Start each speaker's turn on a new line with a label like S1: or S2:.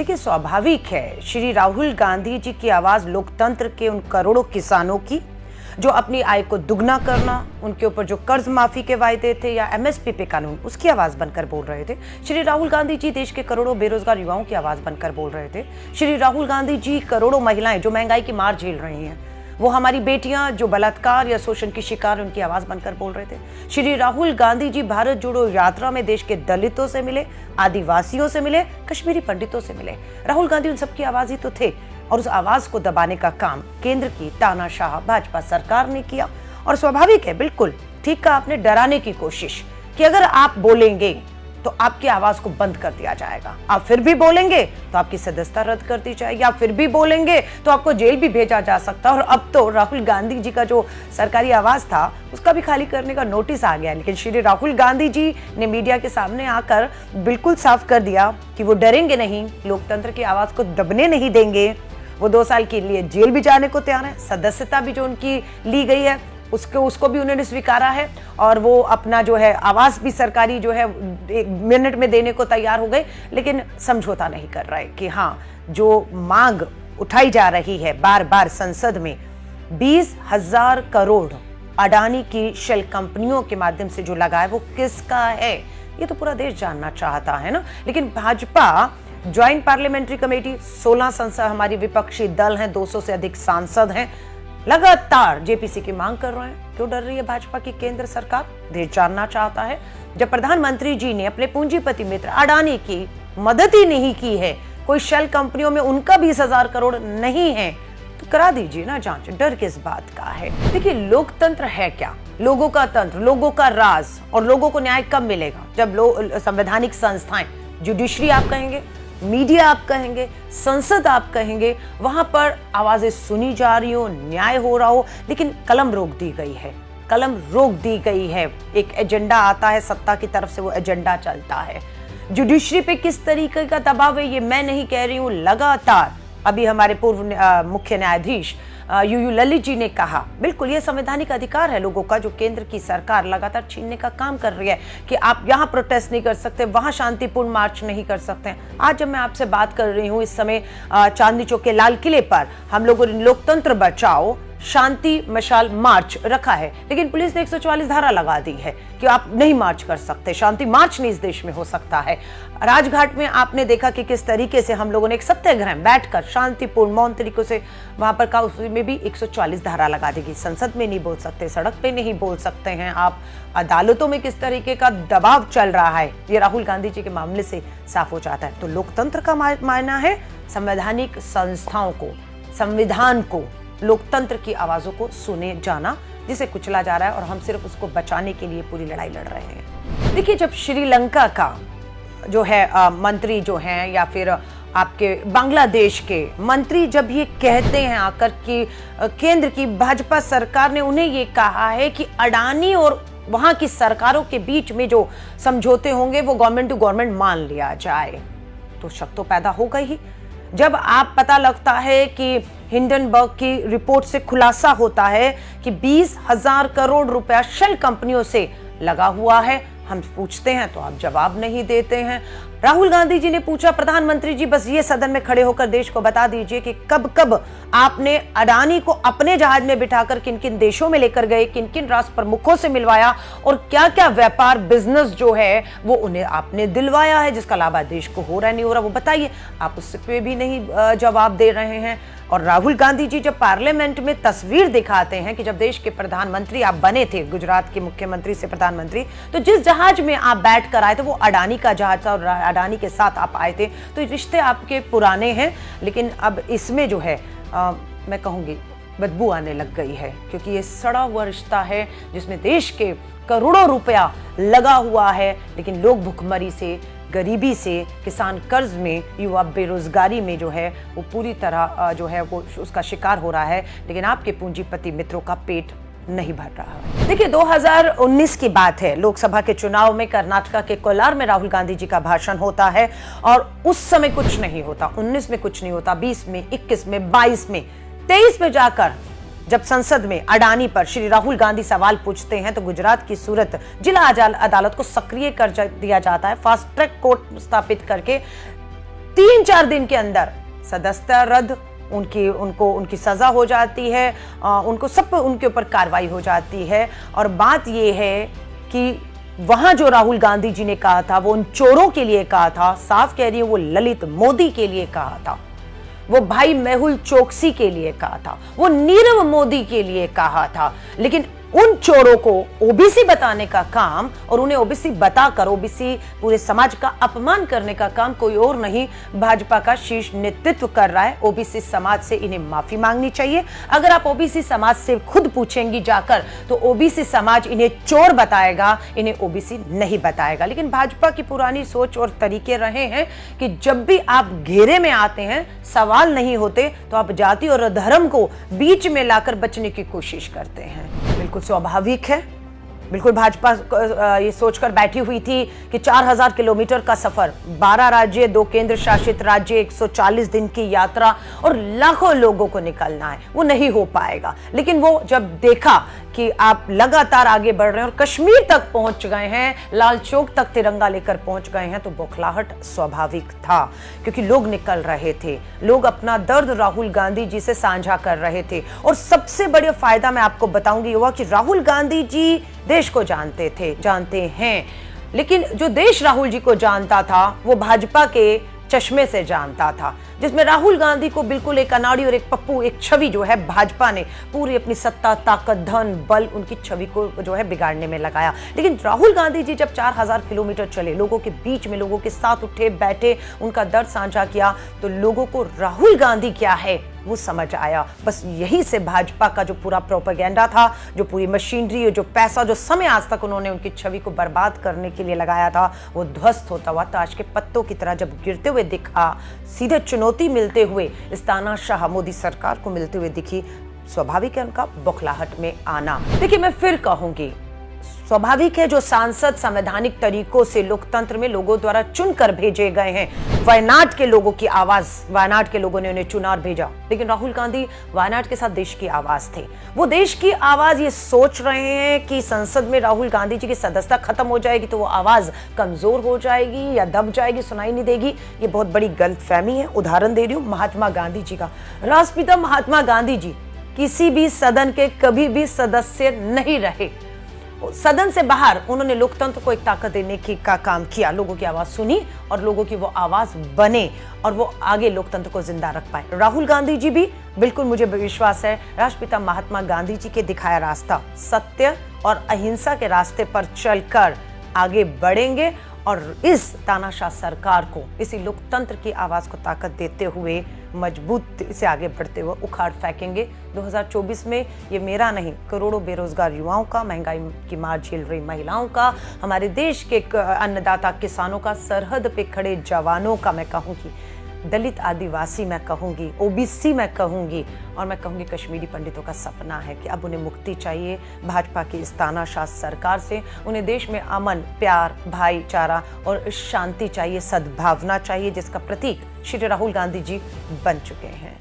S1: देखिए, स्वाभाविक है श्री राहुल गांधी जी की आवाज लोकतंत्र के उन करोड़ों किसानों की जो अपनी आय को दुगना करना, उनके ऊपर जो कर्ज माफी के वायदे थे या एमएसपी पे कानून, उसकी आवाज बनकर बोल रहे थे। श्री राहुल गांधी जी देश के करोड़ों बेरोजगार युवाओं की आवाज बनकर बोल रहे थे। श्री राहुल गांधी जी करोड़ों महिलाएं जो महंगाई की मार झेल रही हैं, वो हमारी बेटियां जो बलात्कार या शोषण की शिकार, उनकी आवाज बनकर बोल रहे थे। श्री राहुल गांधी जी भारत जोड़ो यात्रा में देश के दलितों से मिले, आदिवासियों से मिले, कश्मीरी पंडितों से मिले। राहुल गांधी उन सबकी आवाज ही तो थे और उस आवाज को दबाने का काम केंद्र की तानाशाह भाजपा सरकार ने किया। और स्वाभाविक है, बिल्कुल ठीक कहा आपने, डराने की कोशिश कि अगर आप बोलेंगे तो आपकी आवाज को बंद कर दिया जाएगा, आप फिर भी बोलेंगे तो आपकी सदस्यता रद्द कर दी जाएगी, आप फिर भी बोलेंगे तो आपको जेल भी भेजा जा सकता है। और अब तो राहुल गांधी जी का जो सरकारी आवाज था उसका भी खाली करने का नोटिस आ गया। लेकिन श्री राहुल गांधी जी ने मीडिया के सामने आकर बिल्कुल साफ कर दिया कि वो डरेंगे नहीं, लोकतंत्र की आवाज को दबने नहीं देंगे। वो 2 साल के लिए जेल भी जाने को तैयार है, सदस्यता भी जो उनकी ली गई है उसको भी उन्होंने स्वीकारा है, और वो अपना जो है आवाज भी सरकारी जो है 1 मिनट में देने को तैयार हो गए। लेकिन समझौता नहीं कर रहे कि हाँ, जो मांग उठाई जा रही है बार बार संसद में, 20,000 करोड़ अडानी की शेल कंपनियों के माध्यम से जो लगा है वो किसका है, ये तो पूरा देश जानना चाहता है ना। लेकिन भाजपा ज्वाइंट पार्लियामेंट्री कमेटी, 16 संसद हमारी विपक्षी दल हैं, 200 से अधिक सांसद हैं, लगातार जेपीसी की मांग कर रहे हैं। क्यों डर रही है भाजपा की केंद्र सरकार, देश जानना चाहता है। जब प्रधानमंत्री जी ने अपने पूंजीपति मित्र अडानी की मदद ही नहीं की है, कोई शेल कंपनियों में उनका 20,000 करोड़ नहीं है, तो करा दीजिए ना जांच, डर किस बात का है। देखिए, लोकतंत्र है क्या? लोगों का तंत्र, लोगों का राज। और लोगों को न्याय कब मिलेगा? जब संवैधानिक संस्थाएं, जुडिशरी आप कहेंगे, मीडिया आप कहेंगे, संसद आप कहेंगे, वहां पर आवाजें सुनी जा रही हो, न्याय हो रहा हो, लेकिन कलम रोक दी गई है, कलम रोक दी गई है। एक एजेंडा आता है, सत्ता की तरफ से वो एजेंडा चलता है। जुडिशरी पे किस तरीके का दबाव है ये मैं नहीं कह रही हूं, लगातार अभी हमारे पूर्व मुख्य न्यायाधीश यूयू ललित जी ने कहा, बिल्कुल ये संवैधानिक अधिकार है लोगों का, जो केंद्र की सरकार लगातार छीनने का काम कर रही है कि आप यहाँ प्रोटेस्ट नहीं कर सकते, वहां शांतिपूर्ण मार्च नहीं कर सकते। आज जब मैं आपसे बात कर रही हूँ, इस समय चांदनी चौक के लाल किले पर हम लोगों ने लोकतंत्र बचाओ शांति मशाल मार्च रखा है, लेकिन पुलिस ने 144 धारा लगा दी है कि आप नहीं मार्च कर सकते, शांति मार्च नहीं इस देश में हो सकता है। राजघाट में आपने देखा कि किस तरीके से हम लोगों ने एक सत्याग्रह बैठकर शांतिपूर्ण मौन तरीकों से वहां पर का, उसमें भी 144 धारा लगा देगी। संसद में नहीं बोल सकते, सड़क पे नहीं बोल सकते हैं आप, अदालतों में किस तरीके का दबाव चल रहा है, ये राहुल गांधी जी के मामले से साफ हो जाता है। तो लोकतंत्र का मायना है संवैधानिक संस्थाओं को, संविधान को, लोकतंत्र की आवाजों को सुने जाना, जिसे कुचला जा रहा है, और हम सिर्फ उसको बचाने के लिए पूरी लड़ाई लड़ रहे हैं। देखिए, जब श्रीलंका का जो है मंत्री जो हैं, या फिर आपके बांग्लादेश के मंत्री जब ये कहते हैं आकर कि केंद्र की भाजपा सरकार ने उन्हें ये कहा है कि अडानी और वहां की सरकारों के बीच में जो समझौते होंगे वो गवर्नमेंट टू गवर्नमेंट मान लिया जाए, तो शक तो पैदा होगा ही। जब आप पता लगता है कि हिंडनबर्ग की रिपोर्ट से खुलासा होता है कि 20,000 करोड़ रुपया शेल कंपनियों से लगा हुआ है, हम पूछते हैं तो आप जवाब नहीं देते हैं। राहुल गांधी जी ने पूछा, प्रधानमंत्री जी बस ये सदन में खड़े होकर देश को बता दीजिए कि कब कब आपने अडानी को अपने जहाज में बिठाकर किन किन देशोों में लेकर गए, किन किन राष्ट्र प्रमुखों से मिलवाया, और क्या क्या व्यापार बिजनेस जो है वो उन्हें आपने दिलवाया है, जिसका लाभ देश को हो रहा है नहीं हो रहा, वो बताइए। आप उस पे भी नहीं जवाब दे रहे हैं। और राहुल गांधी जी जब पार्लियामेंट में तस्वीर दिखाते हैं कि जब देश के प्रधानमंत्री आप बने थे, गुजरात के मुख्यमंत्री से प्रधानमंत्री, तो जिस जहाज में आप बैठ कर आए थे वो अडानी का जहाज था और अडानी के साथ आप आए थे, तो रिश्ते आपके पुराने हैं। लेकिन अब इसमें जो है मैं कहूंगी बदबू आने लग गई है, क्योंकि ये सड़ा हुआ रिश्ता है जिसमें देश के करोड़ों रुपया लगा हुआ है, लेकिन लोग भुखमरी से, गरीबी से, किसान कर्ज में, युवा बेरोजगारी में जो है वो पूरी तरह जो है वो उसका शिकार हो रहा है, लेकिन आपके पूंजीपति मित्रों का पेट नहीं भर रहा है। देखिए, 2019 की बात है, लोकसभा के चुनाव में कर्नाटका के कोलार में राहुल गांधी जी का भाषण होता है, और उस समय कुछ नहीं होता, 19 में कुछ नहीं होता, 20 में, 21 में, 22 में, 23 में जाकर जब संसद में अडानी पर श्री राहुल गांधी सवाल पूछते हैं तो गुजरात की सूरत जिला अदालत को सक्रिय कर दिया जाता है, फास्ट ट्रैक कोर्ट स्थापित करके 3-4 दिन के अंदर सदस्यता रद्द, उनकी सजा हो जाती है, उनको सब उनके ऊपर कार्रवाई हो जाती है। और बात यह है कि वहां जो राहुल गांधी जी ने कहा था वो उन चोरों के लिए कहा था, साफ कह रही हूं, वो ललित मोदी के लिए कहा था, वो भाई मेहुल चोकसी के लिए कहा था, वो नीरव मोदी के लिए कहा था। लेकिन उन चोरों को ओबीसी बताने का काम और उन्हें ओबीसी बताकर ओबीसी पूरे समाज का अपमान करने का काम कोई और नहीं, भाजपा का शीर्ष नेतृत्व कर रहा है। ओबीसी समाज से इन्हें माफी मांगनी चाहिए। अगर आप ओबीसी समाज से खुद पूछेंगी जाकर तो ओबीसी समाज इन्हें चोर बताएगा, इन्हें ओबीसी नहीं बताएगा। लेकिन भाजपा की पुरानी सोच और तरीके रहे हैं कि जब भी आप घेरे में आते हैं, सवाल नहीं होते, तो आप जाति और धर्म को बीच में लाकर बचने की कोशिश करते हैं। बिल्कुल स्वाभाविक है, बिल्कुल भाजपा ये सोचकर बैठी हुई थी कि 4000 किलोमीटर का सफर, 12 राज्य, 2 केंद्र शासित राज्य, 140 दिन की यात्रा और लाखों लोगों को निकलना है, वो नहीं हो पाएगा। लेकिन वो जब देखा कि आप लगातार आगे बढ़ रहे हैं और कश्मीर तक पहुंच गए हैं, लाल चौक तक तिरंगा लेकर पहुंच गए हैं, तो बौखलाहट स्वाभाविक था, क्योंकि लोग निकल रहे थे, लोग अपना दर्द राहुल गांधी जी से साझा कर रहे थे। और सबसे बड़ा फायदा मैं आपको बताऊंगी हुआ कि राहुल गांधी जी देश को जानते हैं, लेकिन जो देश राहुल जी को जानता था वो भाजपा के चश्मे से जानता था, जिसमें राहुल गांधी को बिल्कुल एक अनाड़ी और एक पप्पू, एक छवि जो है भाजपा ने पूरी अपनी सत्ता, ताकत, धन, बल, उनकी छवि को जो है बिगाड़ने में लगाया। लेकिन राहुल गांधी जी जब 4000 किलोमीटर चले, लोगों के बीच में, लोगों के साथ उठे बैठे, उनका दर्द साझा किया, तो लोगों को राहुल गांधी क्या है वो समझ आया। बस यही से भाजपा का जो पूरा प्रोपेगेंडा था, जो पूरी मशीनरी, जो पैसा, जो समय आज तक उन्होंने उनकी छवि को बर्बाद करने के लिए लगाया था, वो ध्वस्त होता हुआ ताश के पत्तों की तरह जब गिरते हुए दिखा, सीधे चुनौती मिलते हुए इस तानाशाह मोदी सरकार को मिलते हुए दिखी, स्वाभाविक है उनका बौखलाहट में आना। देखिए, मैं फिर कहूंगी, स्वाभाविक है जो सांसद संवैधानिक तरीकों से लोकतंत्र में लोगों द्वारा चुनकर भेजे गए हैं, वायनाड के लोगों की आवाज, वायनाड के लोगों ने उन्हें चुना और भेजा। लेकिन राहुल गांधी वायनाड के साथ देश की आवाज थे, वो देश की आवाज। ये सोच रहे हैं कि संसद में राहुल गांधी जी की सदस्यता खत्म हो जाएगी तो वो आवाज कमजोर हो जाएगी या दब जाएगी, सुनाई नहीं देगी। ये बहुत बड़ी गलतफहमी है। उदाहरण दे रही हूं महात्मा गांधी जी का। राष्ट्रपिता महात्मा गांधी जी किसी भी सदन के कभी भी सदस्य नहीं रहे। सदन से बाहर उन्होंने लोकतंत्र को एक ताकत देने का काम किया, लोगों की आवाज सुनी और लोगों की वो आवाज बने और वो आगे लोकतंत्र को जिंदा रख पाए। राहुल गांधी जी भी, बिल्कुल मुझे विश्वास है, राष्ट्रपिता महात्मा गांधी जी के दिखाया रास्ता, सत्य और अहिंसा के रास्ते पर चलकर आगे बढ़ेंगे और इस तानाशाह सरकार को, इसी लोकतंत्र की आवाज को ताकत देते हुए मजबूत से आगे बढ़ते हुए उखाड़ फेंकेंगे। 2024 में ये मेरा नहीं, करोड़ों बेरोजगार युवाओं का, महंगाई की मार झेल रही महिलाओं का, हमारे देश के अन्नदाता किसानों का, सरहद पे खड़े जवानों का, मैं कहूँगी दलित आदिवासी, मैं कहूँगी ओबीसी, मैं कहूँगी, और मैं कहूँगी कश्मीरी पंडितों का सपना है कि अब उन्हें मुक्ति चाहिए भाजपा की इस तानाशाह सरकार से। उन्हें देश में अमन, प्यार, भाईचारा और शांति चाहिए, सद्भावना चाहिए, जिसका प्रतीक श्री राहुल गांधी जी बन चुके हैं।